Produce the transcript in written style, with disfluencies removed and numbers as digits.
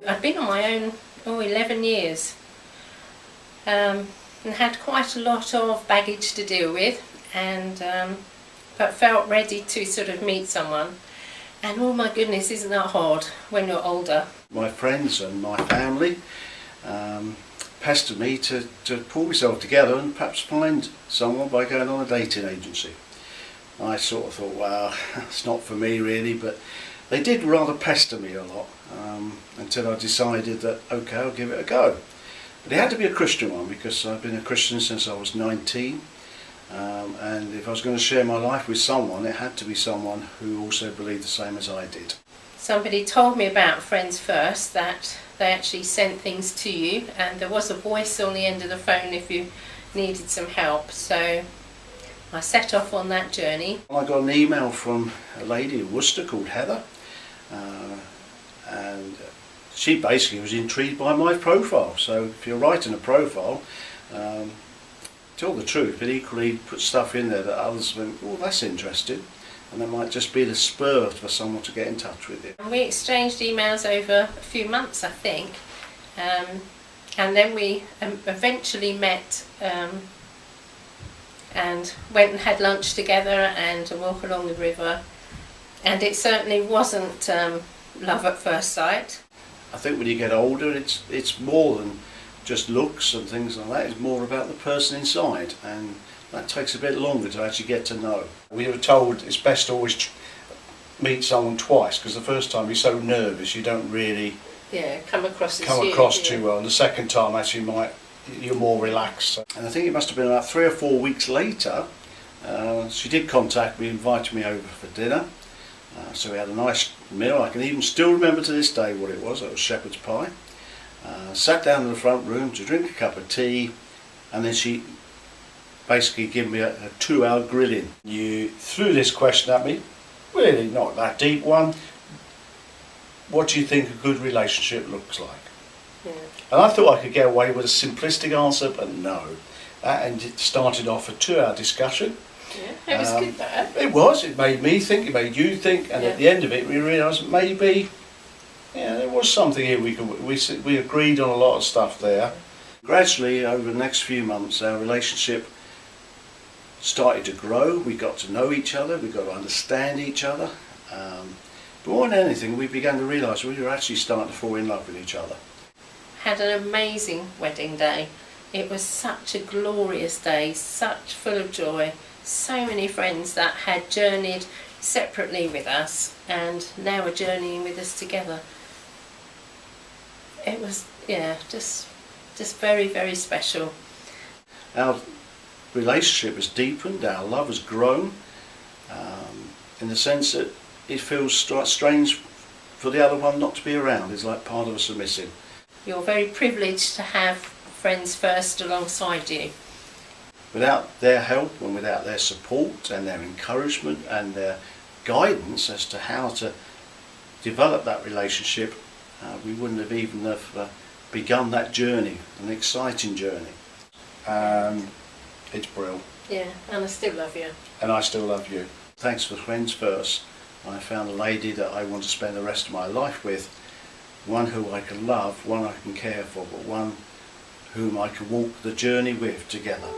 I've been on my own 11 years and had quite a lot of baggage to deal with, and but felt ready to sort of meet someone. And oh my goodness, isn't that hard when you're older? My friends and my family pestered me to pull myself together and perhaps find someone by going on a dating agency. I sort of thought, well, it's not for me really, but they did rather pester me a lot until I decided that, okay, I'll give it a go. But it had to be a Christian one, because I've been a Christian since I was 19, and if I was going to share my life with someone, it had to be someone who also believed the same as I did. Somebody told me about Friends First, that they actually sent things to you, and there was a voice on the end of the phone if you needed some help. So I set off on that journey. I got an email from a lady in Worcester called Heather, and she basically was intrigued by my profile. So if you're writing a profile, tell the truth, but equally put stuff in there that others think, oh, that's interesting, and that might just be the spur for someone to get in touch with you. And we exchanged emails over a few months, I think, and then we eventually met and went and had lunch together and a walk along the river, and it certainly wasn't love at first sight. I think when you get older, it's more than just looks and things like that. It's more about the person inside, and that takes a bit longer to actually get to know. We were told it's best to always meet someone twice, because the first time you're so nervous you don't really come across too well, and the second time actually you're more relaxed. And I think it must have been about 3 or 4 weeks later, she did contact me, invited me over for dinner. So we had a nice meal. I can even still remember to this day what it was. It was shepherd's pie. Sat down in the front room to drink a cup of tea, and then she basically gave me a 2-hour grilling. You threw this question at me, really not that deep one. What do you think a good relationship looks like? Yeah. And I thought I could get away with a simplistic answer, but no. And it started off a 2-hour discussion. Yeah, it was good though. It was. It made me think, it made you think, and at the end of it we realised maybe there was something here we agreed on a lot of stuff there. Gradually, over the next few months, our relationship started to grow. We got to know each other, we got to understand each other. But more than anything, we began to realise we were actually starting to fall in love with each other. Had an amazing wedding day. It was such a glorious day, such full of joy. So many friends that had journeyed separately with us and now are journeying with us together. It was, just very, very special. Our relationship has deepened, our love has grown, in the sense that it feels strange for the other one not to be around. It's like part of us are missing. You're very privileged to have Friends First alongside you. Without their help and without their support and their encouragement and their guidance as to how to develop that relationship, we wouldn't have even begun that journey, an exciting journey. It's brilliant. Yeah, and I still love you. And I still love you. Thanks for Friends First. I found a lady that I want to spend the rest of my life with, one who I can love, one I can care for, but one whom I can walk the journey with together.